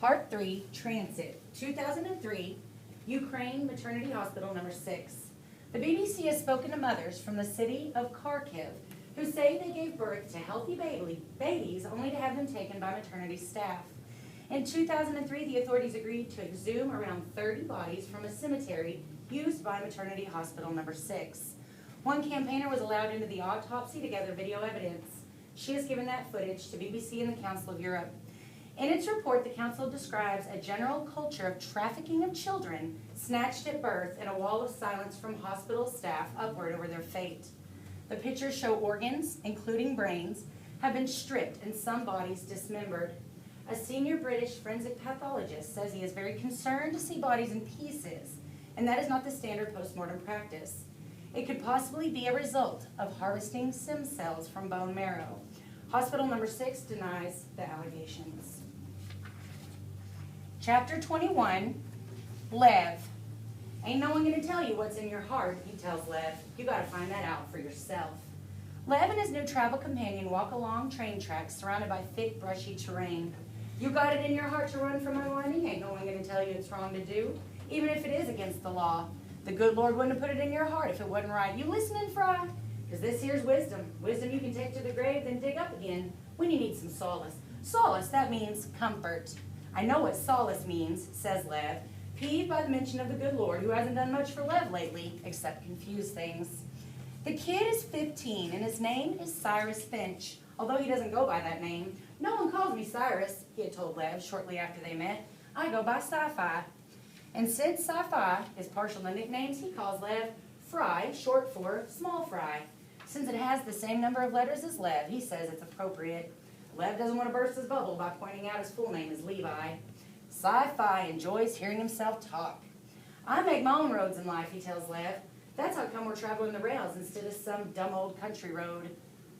Part 3, Transit, 2003, Ukraine Maternity Hospital number 6. The BBC has spoken to mothers from the city of Kharkiv who say they gave birth to healthy babies only to have them taken by maternity staff. In 2003, the authorities agreed to exhume around 30 bodies from a cemetery used by maternity hospital number 6. One campaigner was allowed into the autopsy to gather video evidence. She has given that footage to BBC and the Council of Europe. In its report, the Council describes a general culture of trafficking of children snatched at birth and a wall of silence from hospital staff upward over their fate. The pictures show organs, including brains, have been stripped and some bodies dismembered. A senior British forensic pathologist says he is very concerned to see bodies in pieces, and that is not the standard postmortem practice. It could possibly be a result of harvesting stem cells from bone marrow. Hospital number 6 denies the allegations. Chapter 21, Lev. Ain't no one gonna tell you what's in your heart, he tells Lev. You gotta find that out for yourself. Lev and his new travel companion walk along train tracks surrounded by thick, brushy terrain. You got it in your heart to run from unwinding? Ain't no one gonna tell you it's wrong to do, even if it is against the law. The good Lord wouldn't have put it in your heart if it wasn't right. You listening, Fry? Because this here's wisdom. Wisdom you can take to the grave, then dig up again when you need some solace. Solace, that means comfort. I know what solace means, says Lev, peeved by the mention of the good Lord, who hasn't done much for Lev lately, except confuse things. The kid is 15, and his name is Cyrus Finch, although he doesn't go by that name. No one calls me Cyrus, he had told Lev shortly after they met. I go by Sci-Fi. And since Sci-Fi is partial to nicknames, he calls Lev Fry, short for Small Fry. Since it has the same number of letters as Lev, he says it's appropriate. Lev doesn't want to burst his bubble by pointing out his full name is Levi. Sci-Fi enjoys hearing himself talk. I make my own roads in life, he tells Lev. That's how come we're traveling the rails instead of some dumb old country road.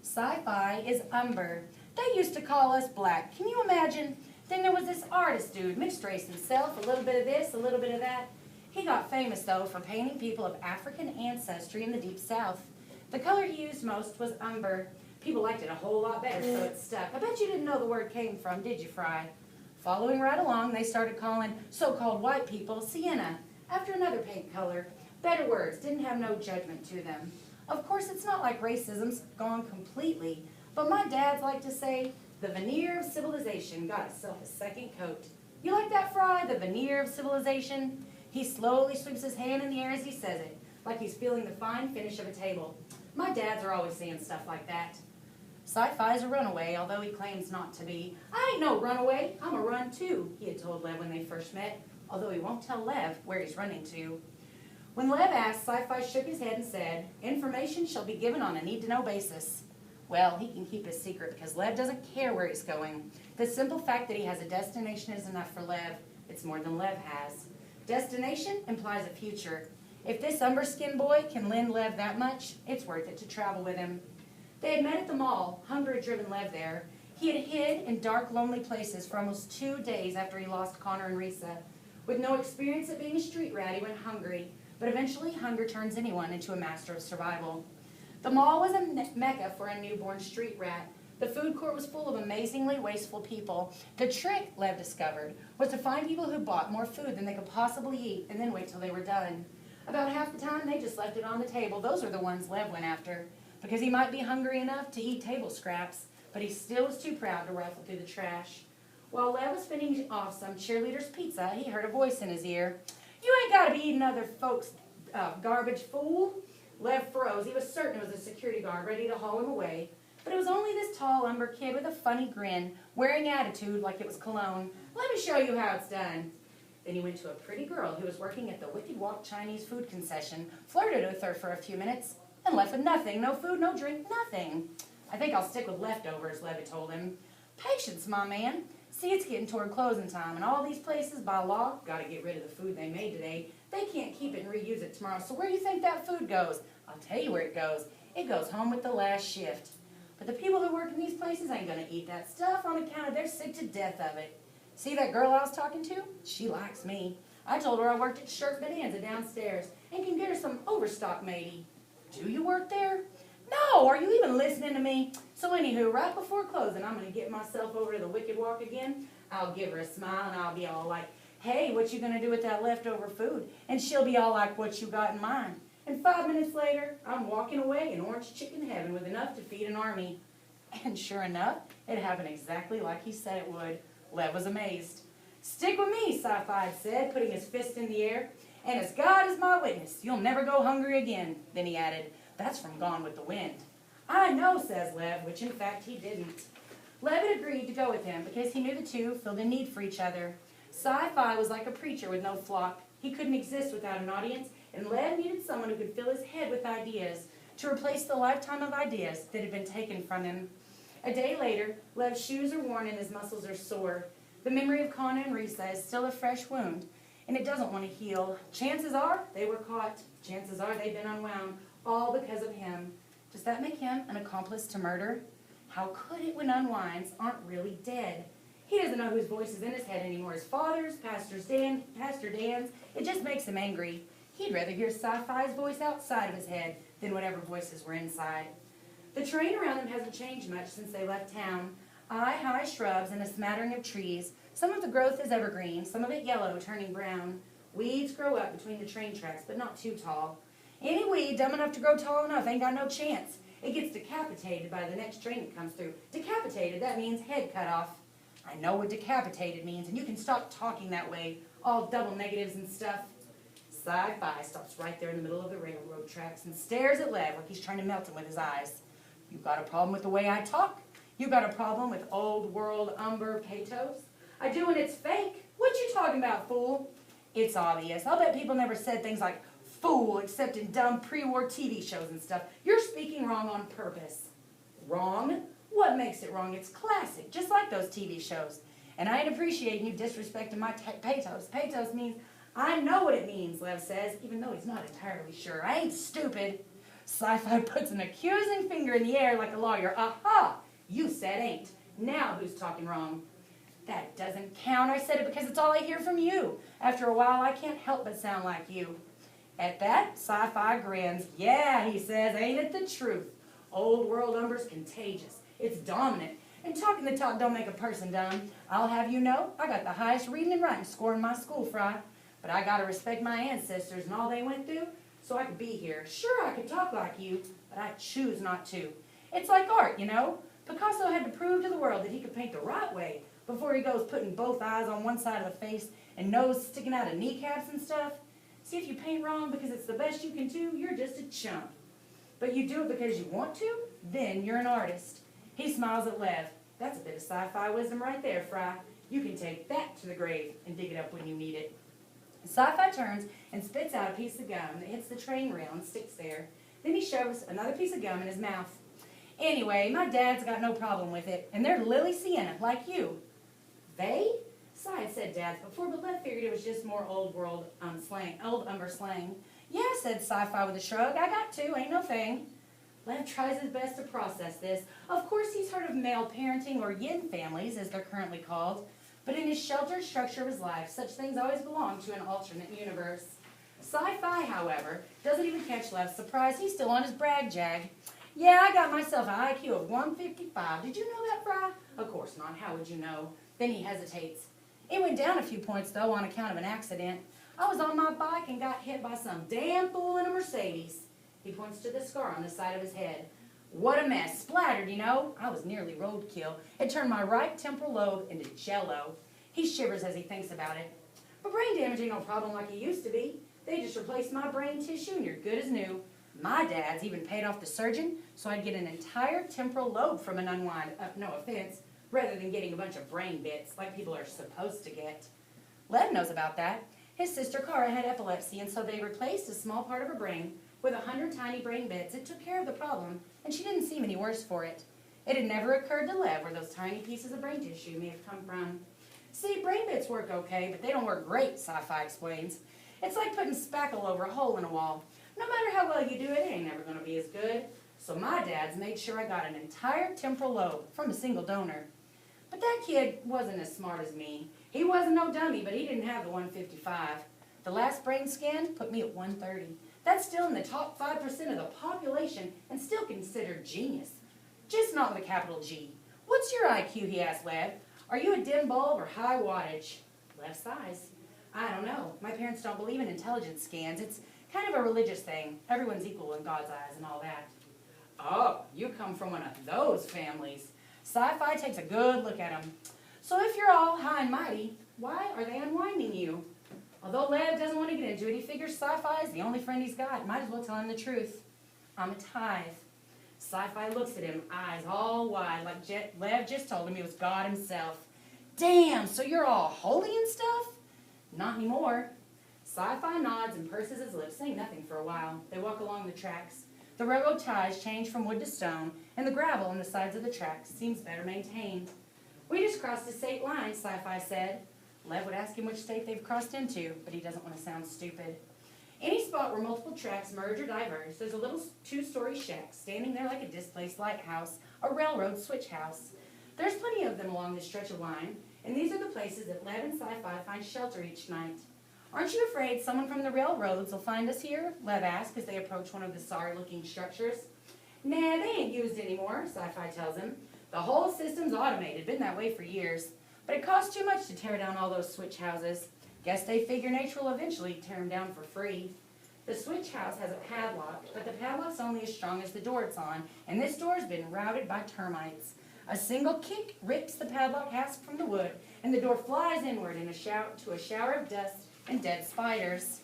Sci-Fi is umber. They used to call us black. Can you imagine? Then there was this artist dude, mixed race himself, a little bit of this, a little bit of that. He got famous, though, for painting people of African ancestry in the Deep South. The color he used most was umber. People liked it a whole lot better, so it stuck. I bet you didn't know the word came from, did you, Fry? Following right along, they started calling so-called white people sienna, after another paint color. Better words, didn't have no judgment to them. Of course, it's not like racism's gone completely, but my dads like to say, the veneer of civilization got itself a second coat. You like that, Fry, the veneer of civilization? He slowly sweeps his hand in the air as he says it, like he's feeling the fine finish of a table. My dads are always saying stuff like that. Sci-Fi's a runaway, although he claims not to be. I ain't no runaway, I'm a run too, he had told Lev when they first met, although he won't tell Lev where he's running to. When Lev asked, Sci-Fi shook his head and said, information shall be given on a need-to-know basis. Well, he can keep his secret because Lev doesn't care where he's going. The simple fact that he has a destination is enough for Lev. It's more than Lev has. Destination implies a future. If this umber-skinned boy can lend Lev that much, it's worth it to travel with him. They had met at the mall. Hunger had driven Lev there. He had hid in dark, lonely places for almost 2 days after he lost Connor and Risa. With no experience at being a street rat, he went hungry. But eventually, hunger turns anyone into a master of survival. The mall was a mecca for a newborn street rat. The food court was full of amazingly wasteful people. The trick, Lev discovered, was to find people who bought more food than they could possibly eat and then wait till they were done. About half the time, they just left it on the table. Those are the ones Lev went after, because he might be hungry enough to eat table scraps, but he still was too proud to rifle through the trash. While Lev was finishing off some cheerleader's pizza, he heard a voice in his ear. You ain't got to be eating other folks' garbage, fool. Lev froze. He was certain it was a security guard ready to haul him away. But it was only this tall umber kid with a funny grin, wearing attitude like it was cologne. Let me show you how it's done. Then he went to a pretty girl who was working at the Wicked Walk Chinese food concession, flirted with her for a few minutes, and left with nothing. No food, no drink, nothing. I think I'll stick with leftovers, Lev told him. Patience, my man. See, it's getting toward closing time, and all these places, by law, got to get rid of the food they made today. They can't keep it and reuse it tomorrow, so where do you think that food goes? I'll tell you where it goes. It goes home with the last shift. But the people who work in these places ain't going to eat that stuff on account of they're sick to death of it. See that girl I was talking to? She likes me. I told her I worked at Shirt Bonanza downstairs and can get her some overstock matey. Do you work there? No, are you even listening to me? So anywho, right before closing, I'm going to get myself over to the Wicked Walk again. I'll give her a smile and I'll be all like, hey, what you going to do with that leftover food? And she'll be all like, what you got in mind? And 5 minutes later, I'm walking away in orange chicken heaven with enough to feed an army. And sure enough, it happened exactly like he said it would. Lev was amazed. Stick with me, Sci-Fi said, putting his fist in the air. And as God is my witness, you'll never go hungry again. Then he added, that's from Gone with the Wind. I know, says Lev, which in fact he didn't. Lev had agreed to go with him because he knew the two filled a need for each other. Sci-Fi was like a preacher with no flock. He couldn't exist without an audience, and Lev needed someone who could fill his head with ideas to replace the lifetime of ideas that had been taken from him. A day later, Lev's shoes are worn and his muscles are sore. The memory of Kana and Risa is still a fresh wound, and it doesn't want to heal. Chances are they were caught. Chances are they've been unwound, all because of him. Does that make him an accomplice to murder? How could it when unwinds aren't really dead? He doesn't know whose voice is in his head anymore. His father's, Pastor Dan's. It just makes him angry. He'd rather hear Sci-Fi's voice outside of his head than whatever voices were inside. The terrain around them hasn't changed much since they left town. High shrubs and a smattering of trees. Some of the growth is evergreen, some of it yellow, turning brown. Weeds grow up between the train tracks, but not too tall. Any weed dumb enough to grow tall enough ain't got no chance. It gets decapitated by the next train that comes through. Decapitated, that means head cut off. I know what decapitated means, and you can stop talking that way, all double negatives and stuff. Sci-Fi stops right there in the middle of the railroad tracks and stares at Lev like he's trying to melt him with his eyes. You got a problem with the way I talk? You got a problem with old world umber pathos? I do, and it's fake. What you talking about, fool? It's obvious. I'll bet people never said things like fool except in dumb pre-war TV shows and stuff. You're speaking wrong on purpose. Wrong? What makes it wrong? It's classic, just like those TV shows. And I ain't appreciating you disrespecting my pathos. Pathos means, I know what it means, Lev says, even though he's not entirely sure. I ain't stupid. Sci-Fi puts an accusing finger in the air like a lawyer. Aha! You said ain't. Now who's talking wrong? That doesn't count. I said it because it's all I hear from you. After a while, I can't help but sound like you. At that, Sci-Fi grins. Yeah, he says, ain't it the truth? Old world umber's contagious. It's dominant. And talking the talk don't make a person dumb. I'll have you know, I got the highest reading and writing score in my school, Fry. But I gotta respect my ancestors and all they went through so I could be here. Sure, I could talk like you, but I choose not to. It's like art, you know? Picasso had to prove to the world that he could paint the right way before he goes putting both eyes on one side of the face and nose sticking out of kneecaps and stuff. See, if you paint wrong because it's the best you can do, you're just a chump. But you do it because you want to, then you're an artist. He smiles at Lev. That's a bit of Sci-Fi wisdom right there, Fry. You can take that to the grave and dig it up when you need it. Sci-Fi turns and spits out a piece of gum that hits the train rail and sticks there. Then he shoves another piece of gum in his mouth. Anyway, my dad's got no problem with it, and they're Lily Sienna, like you. They? Sci had said dads before, but Lev figured it was just more old umber slang. Yeah, said Sci-Fi with a shrug. I got to, ain't no thing. Lev tries his best to process this. Of course, he's heard of male parenting, or yin families, as they're currently called. But in his sheltered structure of his life, such things always belong to an alternate universe. Sci-Fi, however, doesn't even catch Lev's surprise. He's still on his brag jag. Yeah, I got myself an IQ of 155. Did you know that, Fry? Of course not. How would you know? Then he hesitates. It went down a few points, though, on account of an accident. I was on my bike and got hit by some damn fool in a Mercedes. He points to the scar on the side of his head. What a mess. Splattered, you know. I was nearly roadkill. It turned my right temporal lobe into jello. He shivers as he thinks about it. But brain damage ain't no problem like it used to be. They just replaced my brain tissue and you're good as new. My dad's even paid off the surgeon so I'd get an entire temporal lobe from an unwind, no offense, rather than getting a bunch of brain bits like people are supposed to get. Lev knows about that. His sister Cara had epilepsy, and so they replaced a small part of her brain with 100 tiny brain bits. It took care of the problem, and she didn't seem any worse for it. It had never occurred to Lev where those tiny pieces of brain tissue may have come from. See, brain bits work okay, but they don't work great, Sci-Fi explains. It's like putting spackle over a hole in a wall. No matter how well you do it, it ain't never going to be as good. So my dad's made sure I got an entire temporal lobe from a single donor. But that kid wasn't as smart as me. He wasn't no dummy, but he didn't have the 155. The last brain scan put me at 130. That's still in the top 5% of the population and still considered genius. Just not with a capital G. What's your IQ, he asked Lev. Are you a dim bulb or high wattage? Lev sighs. I don't know. My parents don't believe in intelligence scans. It's kind of a religious thing. Everyone's equal in God's eyes and all that. Oh, you come from one of those families. Sci-fi takes a good look at them. So if you're all high and mighty, why are they unwinding you? Although Lev doesn't want to get into it, he figures Sci-Fi is the only friend he's got. Might as well tell him the truth. I'm a tithe. Sci-Fi looks at him, eyes all wide, like Lev just told him he was God himself. Damn, so you're all holy and stuff? Not anymore. Sci-Fi nods and purses his lips, saying nothing for a while. They walk along the tracks. The railroad ties change from wood to stone, and the gravel on the sides of the tracks seems better maintained. We just crossed a state line, Sci-Fi said. Lev would ask him which state they've crossed into, but he doesn't want to sound stupid. Any spot where multiple tracks merge or diverge, there's a little two-story shack standing there like a displaced lighthouse, a railroad switch house. There's plenty of them along this stretch of line, and these are the places that Lev and Sci-Fi find shelter each night. Aren't you afraid someone from the railroads will find us here? Lev asked as they approach one of the sorry-looking structures. Nah, they ain't used anymore, Sci-Fi tells him. The whole system's automated, been that way for years. But it costs too much to tear down all those switch houses. Guess they figure nature will eventually tear them down for free. The switch house has a padlock, but the padlock's only as strong as the door it's on, and this door's been routed by termites. A single kick rips the padlock hasp from the wood, and the door flies inward in a shower of dust and dead spiders.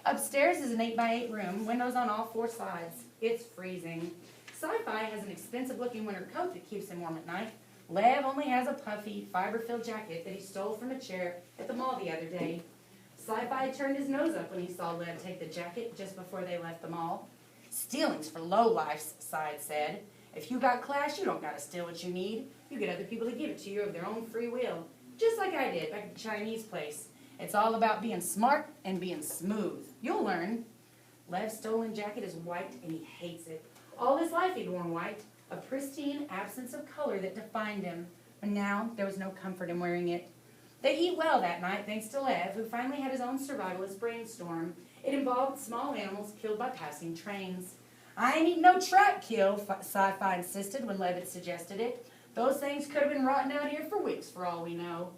Upstairs is an 8x8 room, windows on all four sides. It's freezing. Sci-Fi has an expensive-looking winter coat that keeps him warm at night. Lev only has a puffy, fiber-filled jacket that he stole from a chair at the mall the other day. Sci-Fi turned his nose up when he saw Lev take the jacket just before they left the mall. Stealing's for lowlifes, Side said. If you got class, you don't gotta steal what you need. You get other people to give it to you of their own free will. Just like I did back at the Chinese place. It's all about being smart and being smooth. You'll learn. Lev's stolen jacket is white and he hates it. All his life he'd worn white, a pristine absence of color that defined him. But now there was no comfort in wearing it. They eat well that night, thanks to Lev, who finally had his own survivalist brainstorm. It involved small animals killed by passing trains. I ain't eating no track kill, Sci-Fi insisted when Lev had suggested it. Those things could have been rotting out here for weeks for all we know.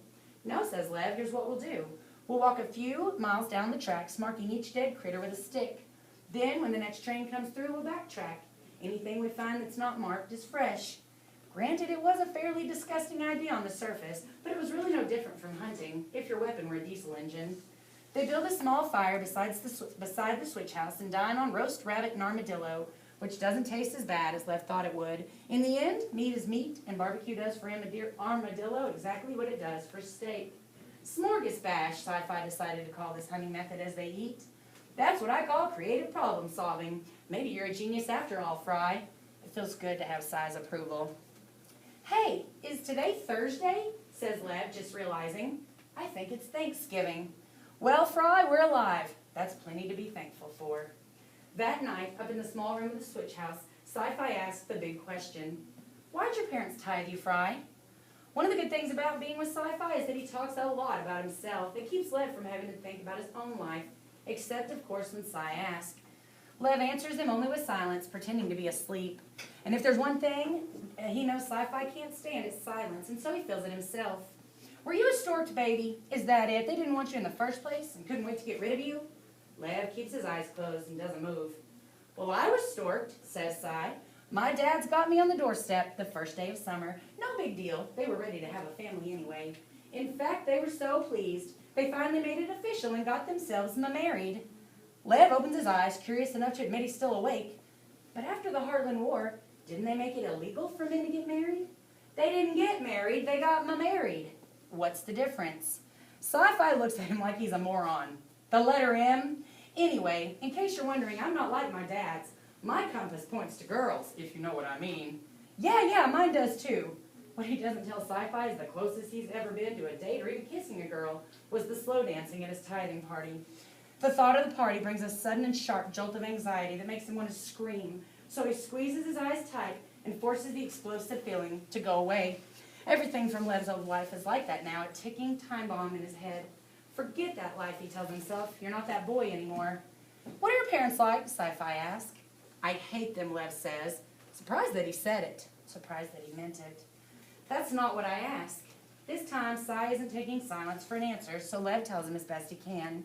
No, says Lev, here's what we'll do. We'll walk a few miles down the tracks, marking each dead critter with a stick. Then, when the next train comes through, we'll backtrack. Anything we find that's not marked is fresh. Granted, it was a fairly disgusting idea on the surface, but it was really no different from hunting, if your weapon were a diesel engine. They build a small fire beside the switch house and dine on roast rabbit and armadillo, which doesn't taste as bad as Lev thought it would. In the end, meat is meat, and barbecue does for armadillo exactly what it does for steak. Smorgasbash, Sci-Fi decided to call this hunting method as they eat. That's what I call creative problem solving. Maybe you're a genius after all, Fry. It feels good to have Sci's approval. Hey, is today Thursday? Says Lev, just realizing. I think it's Thanksgiving. Well, Fry, we're alive. That's plenty to be thankful for. That night, up in the small room of the switch house, Sci-Fi asked the big question. Why'd your parents tithe you, Fry? One of the good things about being with Sci-Fi is that he talks a lot about himself. It keeps Lev from having to think about his own life, except, of course, when Sci asks. Lev answers him only with silence, pretending to be asleep. And if there's one thing he knows Sci-Fi can't stand, it's silence, and so he feels it himself. Were you a storked baby? Is that it? They didn't want you in the first place and couldn't wait to get rid of you? Lev keeps his eyes closed and doesn't move. Well, I was storked, says Sci. My dad's got me on the doorstep the first day of summer. No big deal. They were ready to have a family anyway. In fact, they were so pleased, they finally made it official and got themselves married. Lev opens his eyes, curious enough to admit he's still awake. But after the Heartland War, didn't they make it illegal for men to get married? They didn't get married, they got married. What's the difference? Sci-Fi looks at him like he's a moron. The letter M? Anyway, in case you're wondering, I'm not like my dad's. My compass points to girls, if you know what I mean. Yeah, mine does too. What he doesn't tell Sci-Fi is the closest he's ever been to a date or even kissing a girl was the slow dancing at his tithing party. The thought of the party brings a sudden and sharp jolt of anxiety that makes him want to scream. So he squeezes his eyes tight and forces the explosive feeling to go away. Everything from Lev's old life is like that now, a ticking time bomb in his head. Forget that life, he tells himself. You're not that boy anymore. What are your parents like? Sci-Fi asks. I hate them, Lev says. Surprised that he said it. Surprised that he meant it. That's not what I asked. This time, Sci isn't taking silence for an answer, so Lev tells him as best he can.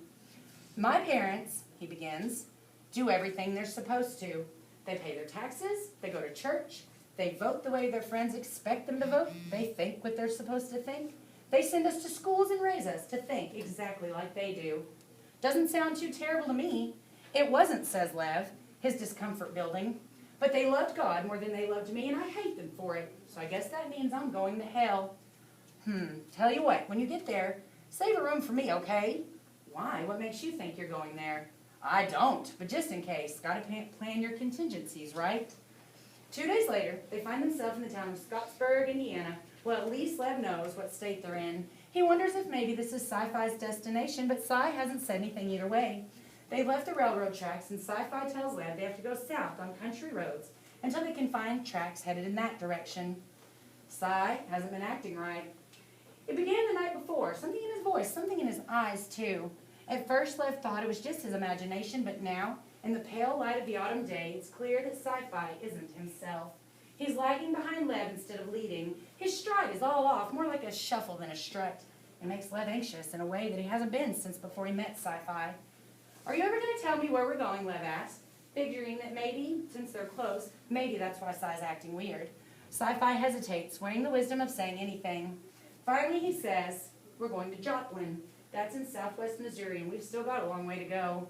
My parents, he begins, do everything they're supposed to. They pay their taxes, they go to church, they vote the way their friends expect them to vote, they think what they're supposed to think. They send us to schools and raise us to think exactly like they do. Doesn't sound too terrible to me. It wasn't, says Lev, his discomfort building. But they loved God more than they loved me, and I hate them for it. So I guess that means I'm going to hell. Tell you what, when you get there, save a room for me, okay? Why? What makes you think you're going there? I don't, but just in case. Got to plan your contingencies, right? 2 days later, they find themselves in the town of Scottsburg, Indiana. Well, at least Lev knows what state they're in. He wonders if maybe this is Sci-Fi's destination, but Sci hasn't said anything either way. They've left the railroad tracks, and Sci-Fi tells Lev they have to go south on country roads until they can find tracks headed in that direction. Sci hasn't been acting right. It began the night before. Something in his voice, something in his eyes, too. At first, Lev thought it was just his imagination, but now, in the pale light of the autumn day, it's clear that Sci-Fi isn't himself. He's lagging behind Lev instead of leading. His stride is all off, more like a shuffle than a strut. It makes Lev anxious in a way that he hasn't been since before he met Sci-Fi. Are you ever going to tell me where we're going, Lev asked, figuring that maybe, since they're close, maybe that's why Sci's acting weird. Sci-Fi hesitates, weighing the wisdom of saying anything. Finally, he says, we're going to Joplin. That's in southwest Missouri, and we've still got a long way to go.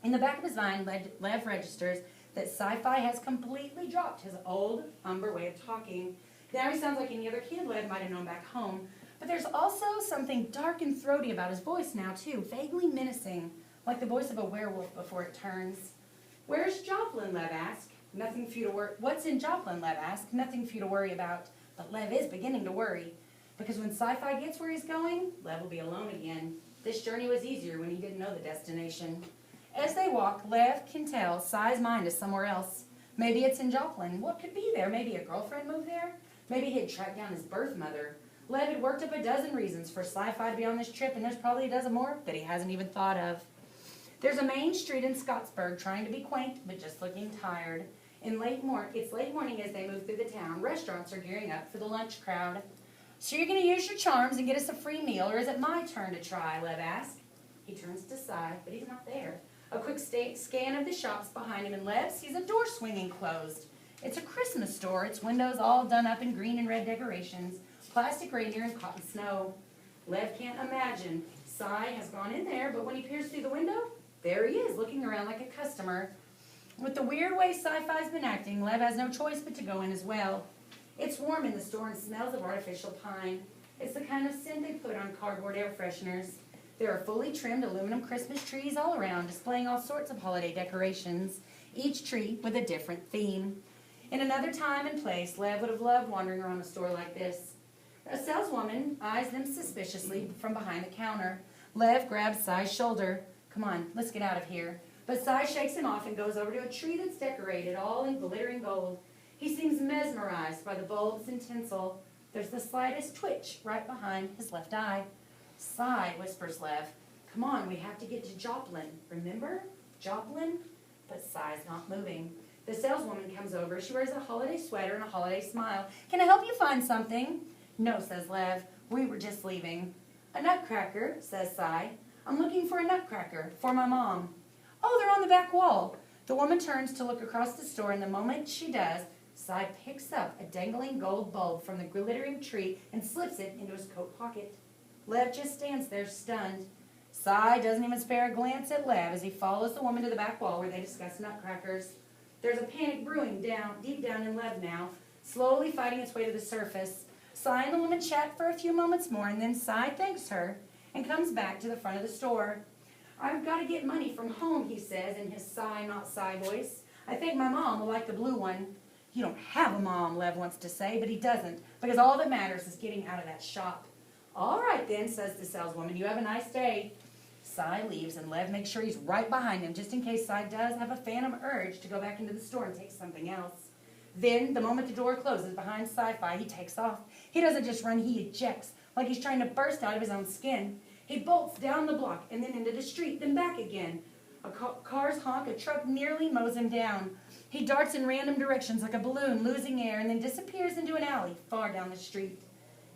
In the back of his mind, Lev registers that Sci-Fi has completely dropped his old umber way of talking. Now he sounds like any other kid Lev might have known back home. But there's also something dark and throaty about his voice now, too, vaguely menacing, like the voice of a werewolf before it turns. Where's Joplin, Lev asked. Nothing for you to worry. What's in Joplin, Lev asked. Nothing for you to worry about. But Lev is beginning to worry. Because when Sci-Fi gets where he's going, Lev will be alone again. This journey was easier when he didn't know the destination. As they walk, Lev can tell Sci's mind is somewhere else. Maybe it's in Joplin. What could be there? Maybe a girlfriend moved there? Maybe he'd tracked down his birth mother. Lev had worked up a dozen reasons for Sci-Fi to be on this trip, and there's probably a dozen more that he hasn't even thought of. There's a main street in Scottsburg trying to be quaint, but just looking tired. It's late morning as they move through the town. Restaurants are gearing up for the lunch crowd. So you're going to use your charms and get us a free meal, or is it my turn to try, Lev asked. He turns to Sci, but he's not there. A quick scan of the shops behind him, and Lev sees a door swinging closed. It's a Christmas store, its windows all done up in green and red decorations, plastic reindeer and cotton snow. Lev can't imagine. Sci has gone in there, but when he peers through the window, there he is, looking around like a customer. With the weird way Sci-Fi's been acting, Lev has no choice but to go in as well. It's warm in the store and smells of artificial pine. It's the kind of scent they put on cardboard air fresheners. There are fully trimmed aluminum Christmas trees all around, displaying all sorts of holiday decorations, each tree with a different theme. In another time and place, Lev would have loved wandering around a store like this. A saleswoman eyes them suspiciously from behind the counter. Lev grabs Sci's shoulder. Come on, let's get out of here. But Sci shakes him off and goes over to a tree that's decorated all in glittering gold. He seems mesmerized by the bulbs and tinsel. There's the slightest twitch right behind his left eye. Sci, whispers Lev. Come on, we have to get to Joplin. Remember? Joplin? But Sci's not moving. The saleswoman comes over. She wears a holiday sweater and a holiday smile. Can I help you find something? No, says Lev. We were just leaving. A nutcracker, says Sci. I'm looking for a nutcracker for my mom. Oh, they're on the back wall. The woman turns to look across the store, and the moment she does, Sci picks up a dangling gold bulb from the glittering tree and slips it into his coat pocket. Lev just stands there stunned. Sci doesn't even spare a glance at Lev as he follows the woman to the back wall where they discuss nutcrackers. There's a panic brewing deep down in Lev now, slowly fighting its way to the surface. Sci and the woman chat for a few moments more, and then Sci thanks her and comes back to the front of the store. I've got to get money from home, he says in his Sci, not Sci voice. I think my mom will like the blue one. You don't have a mom, Lev wants to say, but he doesn't, because all that matters is getting out of that shop. All right then, says the saleswoman, you have a nice day. Sci leaves, and Lev makes sure he's right behind him, just in case Sci does have a phantom urge to go back into the store and take something else. Then, the moment the door closes behind Sci-Fi, he takes off. He doesn't just run, he ejects, like he's trying to burst out of his own skin. He bolts down the block, and then into the street, then back again. Cars honk, a truck nearly mows him down. He darts in random directions like a balloon, losing air, and then disappears into an alley far down the street.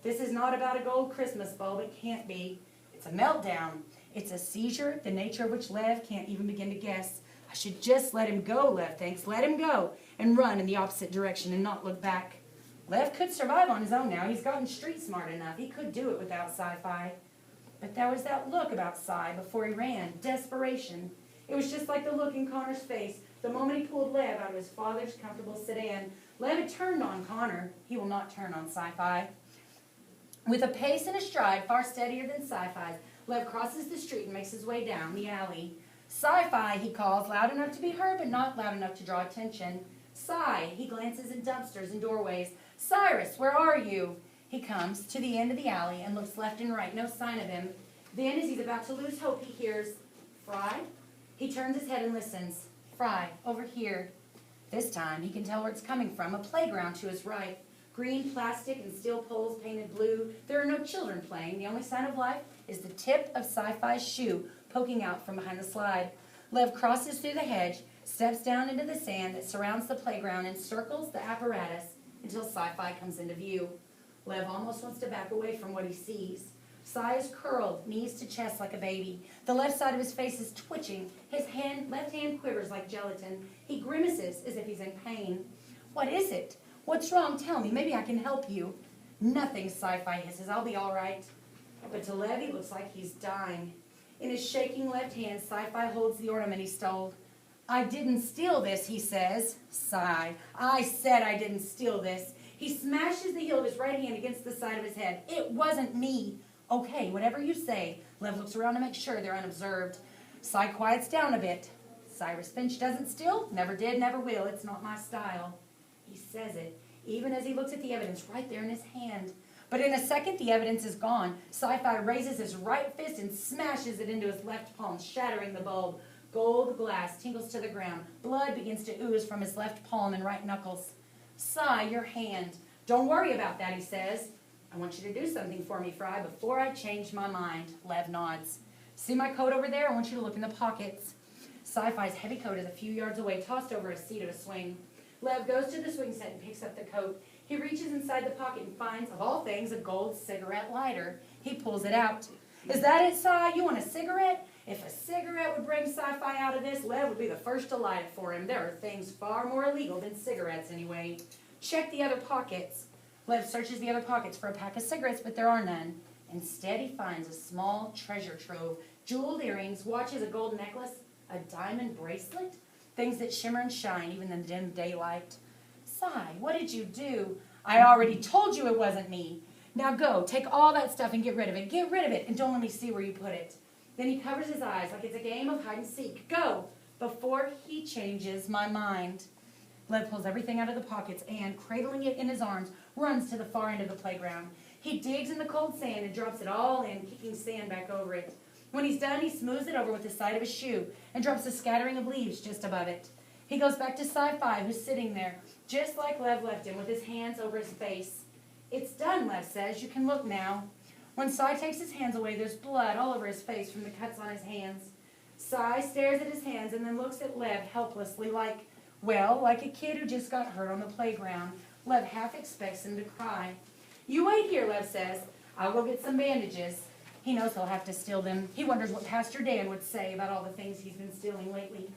This is not about a gold Christmas bulb. It can't be. It's a meltdown. It's a seizure, the nature of which Lev can't even begin to guess. I should just let him go, Lev thinks. Let him go and run in the opposite direction and not look back. Lev could survive on his own now. He's gotten street smart enough. He could do it without Sci-Fi. But there was that look about Sci before he ran, desperation. It was just like the look in Connor's face the moment he pulled Lev out of his father's comfortable sedan. Lev had turned on Connor. He will not turn on Sci-Fi. With a pace and a stride far steadier than Sci-Fi's, Lev crosses the street and makes his way down the alley. Sci-Fi, he calls, loud enough to be heard, but not loud enough to draw attention. Sci, he glances at dumpsters and doorways. Cyrus, where are you? He comes to the end of the alley and looks left and right, no sign of him. Then, as he's about to lose hope, he hears, Fry? He turns his head and listens. Fry, over here. This time, he can tell where it's coming from, a playground to his right. Green plastic and steel poles painted blue. There are no children playing. The only sign of life is the tip of Sci-Fi's shoe poking out from behind the slide. Lev crosses through the hedge, steps down into the sand that surrounds the playground, and circles the apparatus until Sci-Fi comes into view. Lev almost wants to back away from what he sees. Sci is curled, knees to chest like a baby. The left side of his face is twitching. His left hand quivers like gelatin. He grimaces as if he's in pain. What is it? What's wrong? Tell me. Maybe I can help you. Nothing, Sci-Fi hisses. I'll be all right. But to Lev, he looks like he's dying. In his shaking left hand, Sci-Fi holds the ornament he stole. I didn't steal this, he says. Sigh. I said I didn't steal this. He smashes the heel of his right hand against the side of his head. It wasn't me. Okay, whatever you say. Lev looks around to make sure they're unobserved. Sci quiets down a bit. Cyrus Finch doesn't steal. Never did, never will. It's not my style. He says it, even as he looks at the evidence right there in his hand. But in a second, the evidence is gone. Sci-Fi raises his right fist and smashes it into his left palm, shattering the bulb. Gold glass tinkles to the ground. Blood begins to ooze from his left palm and right knuckles. Sci, your hand. Don't worry about that, he says. I want you to do something for me, Fry, before I change my mind. Lev nods. See my coat over there? I want you to look in the pockets. Sci-Fi's heavy coat is a few yards away, tossed over a seat of a swing. Lev goes to the swing set and picks up the coat. He reaches inside the pocket and finds, of all things, a gold cigarette lighter. He pulls it out. Is that it, Sci? You want a cigarette? If a cigarette would bring Sci-Fi out of this, Lev would be the first to light it for him. There are things far more illegal than cigarettes anyway. Check the other pockets. Lev searches the other pockets for a pack of cigarettes, but there are none. Instead, he finds a small treasure trove. Jeweled earrings, watches, a gold necklace, a diamond bracelet. Things that shimmer and shine even in the dim daylight. Sci, what did you do? I already told you it wasn't me. Now go, take all that stuff and get rid of it. Get rid of it and don't let me see where you put it. Then he covers his eyes like it's a game of hide and seek. Go, before he changes my mind. Lev pulls everything out of the pockets and, cradling it in his arms, runs to the far end of the playground. He digs in the cold sand and drops it all in, kicking sand back over it. When he's done, he smooths it over with the side of his shoe and drops a scattering of leaves just above it. He goes back to Sci-Fi, who's sitting there, just like Lev left him, with his hands over his face. It's done, Lev says. You can look now. When Sci takes his hands away, there's blood all over his face from the cuts on his hands. Sci stares at his hands and then looks at Lev helplessly like a kid who just got hurt on the playground. Lev half expects him to cry. You wait here, Lev says. I'll go get some bandages. He knows he'll have to steal them. He wonders what Pastor Dan would say about all the things he's been stealing lately.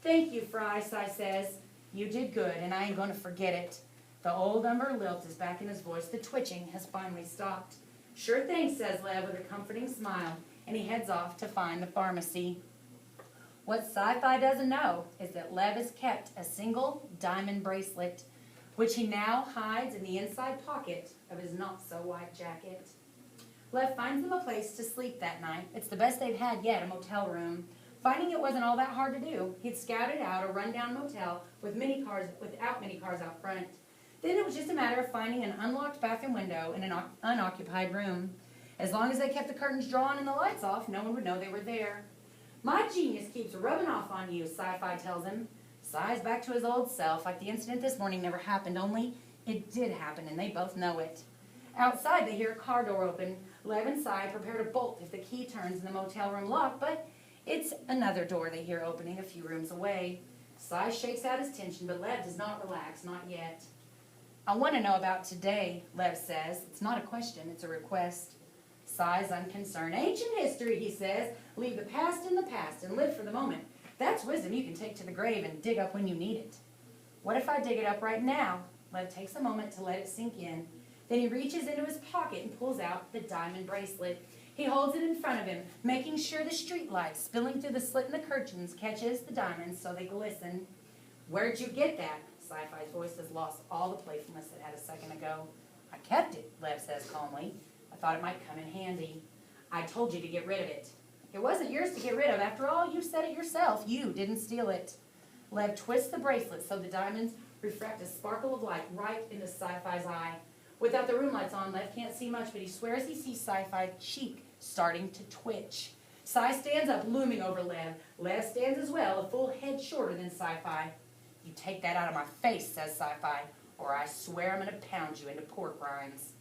Thank you, Fry, Sci says. You did good, and I ain't going to forget it. The old umber lilt is back in his voice. The twitching has finally stopped. Sure thing, says Lev with a comforting smile, and he heads off to find the pharmacy. What Sci-Fi doesn't know is that Lev has kept a single diamond bracelet, which he now hides in the inside pocket of his not-so-white jacket. Lev finds them a place to sleep that night. It's the best they've had yet, a motel room. Finding it wasn't all that hard to do. He'd scouted out a rundown motel without many cars out front. Then it was just a matter of finding an unlocked bathroom window in an unoccupied room. As long as they kept the curtains drawn and the lights off, no one would know they were there. My genius keeps rubbing off on you, Sci-Fi tells him. Sci's back to his old self, like the incident this morning never happened, only it did happen, and they both know it. Outside, they hear a car door open. Lev and Sci prepare to bolt if the key turns in the motel room lock, but It's another door they hear opening a few rooms away. Cy shakes out his tension, but Lev does not relax, not yet. I want to know about today, Lev says. It's not a question, it's a request. Cy's unconcerned. Ancient history, he says. Leave the past in the past and live for the moment. That's wisdom you can take to the grave and dig up when you need it. What if I dig it up right now? Lev takes a moment to let it sink in. Then he reaches into his pocket and pulls out the diamond bracelet. He holds it in front of him, making sure the street light spilling through the slit in the curtains catches the diamonds so they glisten. Where'd you get that? Sci-Fi's voice has lost all the playfulness it had a second ago. I kept it, Lev says calmly. I thought it might come in handy. I told you to get rid of it. It wasn't yours to get rid of. After all, you said it yourself. You didn't steal it. Lev twists the bracelet so the diamonds refract a sparkle of light right into Sci-Fi's eye. Without the room lights on, Lev can't see much, but he swears he sees Sci-Fi's cheek starting to twitch. Sci stands up, looming over Lev. Lev stands as well, a full head shorter than Sci-Fi. You take that out of my face, says Sci-Fi, or I swear I'm going to pound you into pork rinds.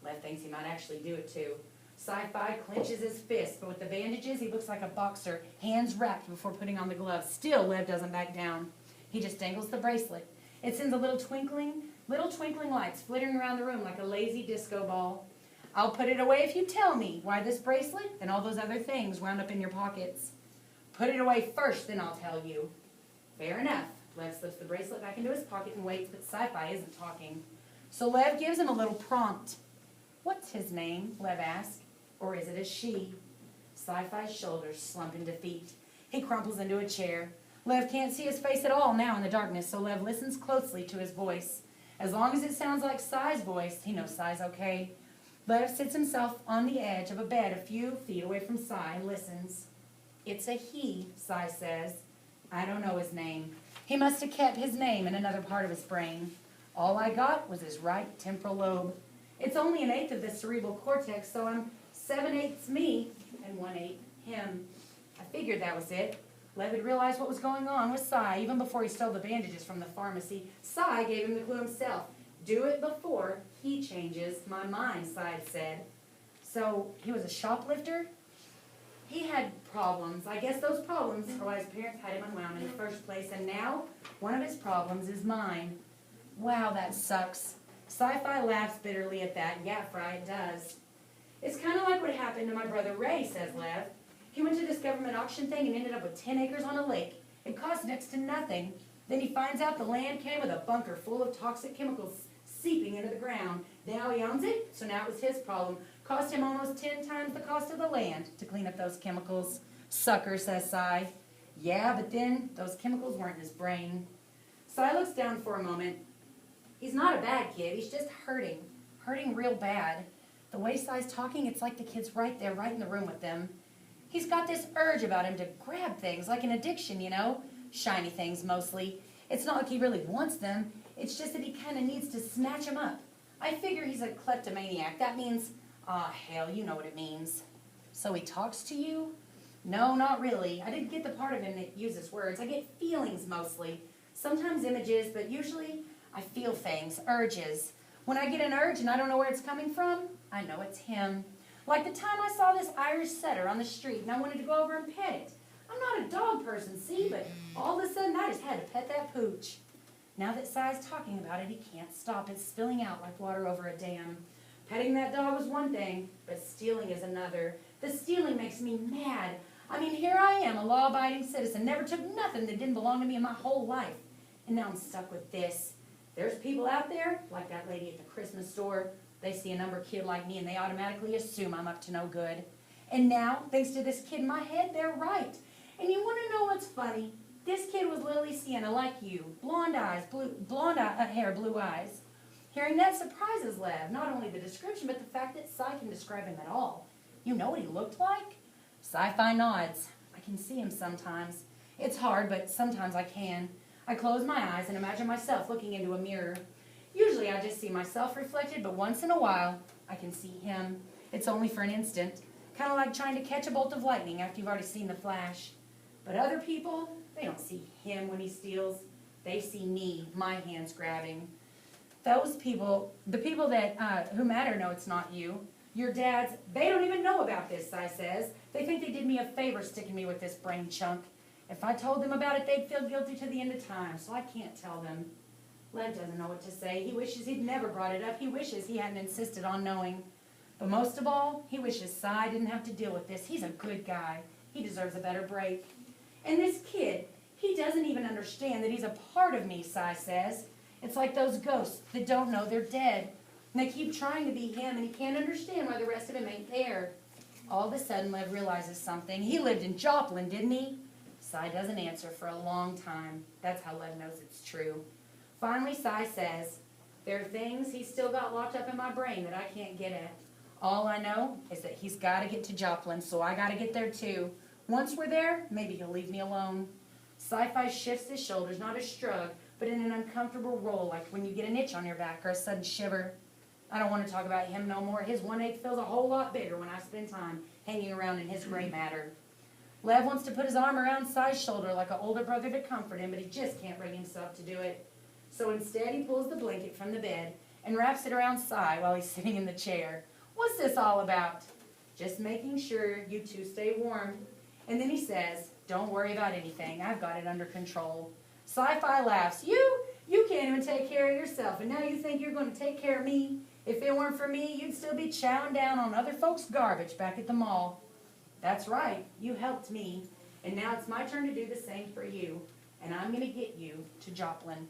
Lev thinks he might actually do it too. Sci-Fi clenches his fist, but with the bandages, he looks like a boxer, hands wrapped before putting on the gloves. Still, Lev doesn't back down. He just dangles the bracelet. It sends a little twinkling lights flittering around the room like a lazy disco ball. I'll put it away if you tell me why this bracelet and all those other things wound up in your pockets. Put it away first, then I'll tell you. Fair enough. Lev slips the bracelet back into his pocket and waits, but Sci-Fi isn't talking. So Lev gives him a little prompt. What's his name? Lev asks. Or is it a she? Sci-Fi's shoulders slump in defeat. He crumples into a chair. Lev can't see his face at all now in the darkness, so Lev listens closely to his voice. As long as it sounds like Cy's voice, he knows Cy's okay. Lev sits himself on the edge of a bed a few feet away from Cy and listens. It's a he, Cy says. I don't know his name. He must have kept his name in another part of his brain. All I got was his right temporal lobe. It's only 1/8 of the cerebral cortex, so I'm 7/8 me and 1/8 him. I figured that was it. Lev had realized what was going on with Cy even before he stole the bandages from the pharmacy. Cy gave him the clue himself. Do it before he changes my mind, Cy said. So he was a shoplifter? He had problems. I guess those problems are why his parents had him unwound in the first place, and now one of his problems is mine. Wow, that sucks. Sci-Fi laughs bitterly at that. Yeah, Fry, it does. It's kind of like what happened to my brother Ray, says Lev. He went to this government auction thing and ended up with 10 acres on a lake. It cost next to nothing. Then he finds out the land came with a bunker full of toxic chemicals seeping into the ground. Now he owns it, so now it was his problem. Cost him almost 10 times the cost of the land to clean up those chemicals. Sucker, says Cy. Yeah, but then those chemicals weren't in his brain. Cy looks down for a moment. He's not a bad kid. He's just hurting real bad. The way Cy's talking, it's like the kid's right there, right in the room with them. He's got this urge about him to grab things, like an addiction, you know? Shiny things, mostly. It's not like he really wants them. It's just that he kind of needs to snatch them up. I figure he's a kleptomaniac. That means, hell, you know what it means. So he talks to you? No, not really. I didn't get the part of him that uses words. I get feelings, mostly. Sometimes images, but usually I feel things, urges. When I get an urge and I don't know where it's coming from, I know it's him. Like the time I saw this Irish setter on the street and I wanted to go over and pet it. I'm not a dog person, see, but all of a sudden I just had to pet that pooch. Now that Cy's talking about it, he can't stop. It's spilling out like water over a dam. Petting that dog was one thing, but stealing is another. The stealing makes me mad. I mean, here I am, a law-abiding citizen, never took nothing that didn't belong to me in my whole life. And now I'm stuck with this. There's people out there, like that lady at the Christmas store. They see a number kid like me and they automatically assume I'm up to no good. And now, thanks to this kid in my head, they're right. And you want to know what's funny? This kid was Lily Sienna, like you. Blonde eyes, blonde hair, blue eyes. Hearing that surprises Lev. Not only the description, but the fact that Cy can describe him at all. You know what he looked like? Sci-Fi nods. I can see him sometimes. It's hard, but sometimes I can. I close my eyes and imagine myself looking into a mirror. Usually I just see myself reflected, but once in a while, I can see him. It's only for an instant. Kind of like trying to catch a bolt of lightning after you've already seen the flash. But other people, they don't see him when he steals. They see me, my hands grabbing. Those people, the people that who matter know it's not you. Your dads, they don't even know about this, Si says. They think they did me a favor sticking me with this brain chunk. If I told them about it, they'd feel guilty to the end of time, so I can't tell them. Lev doesn't know what to say. He wishes he'd never brought it up. He wishes he hadn't insisted on knowing. But most of all, he wishes Si didn't have to deal with this. He's a good guy. He deserves a better break. And this kid, he doesn't even understand that he's a part of me, Si says. It's like those ghosts that don't know they're dead. And they keep trying to be him, and he can't understand why the rest of him ain't there. All of a sudden, Lev realizes something. He lived in Joplin, didn't he? Si doesn't answer for a long time. That's how Lev knows it's true. Finally, Si says, there are things he's still got locked up in my brain that I can't get at. All I know is that he's got to get to Joplin, so I got to get there too. Once we're there, maybe he'll leave me alone. Sci-Fi shifts his shoulders, not a shrug, but in an uncomfortable roll, like when you get an itch on your back or a sudden shiver. I don't want to talk about him no more. His one ache feels a whole lot bigger when I spend time hanging around in his gray matter. Lev wants to put his arm around Si's shoulder like an older brother to comfort him, but he just can't bring himself to do it. So instead, he pulls the blanket from the bed and wraps it around Si while he's sitting in the chair. What's this all about? Just making sure you two stay warm. And then he says, don't worry about anything. I've got it under control. Sci-Fi laughs. You can't even take care of yourself, and now you think you're going to take care of me? If it weren't for me, you'd still be chowing down on other folks' garbage back at the mall. That's right. You helped me, and now it's my turn to do the same for you, and I'm going to get you to Joplin.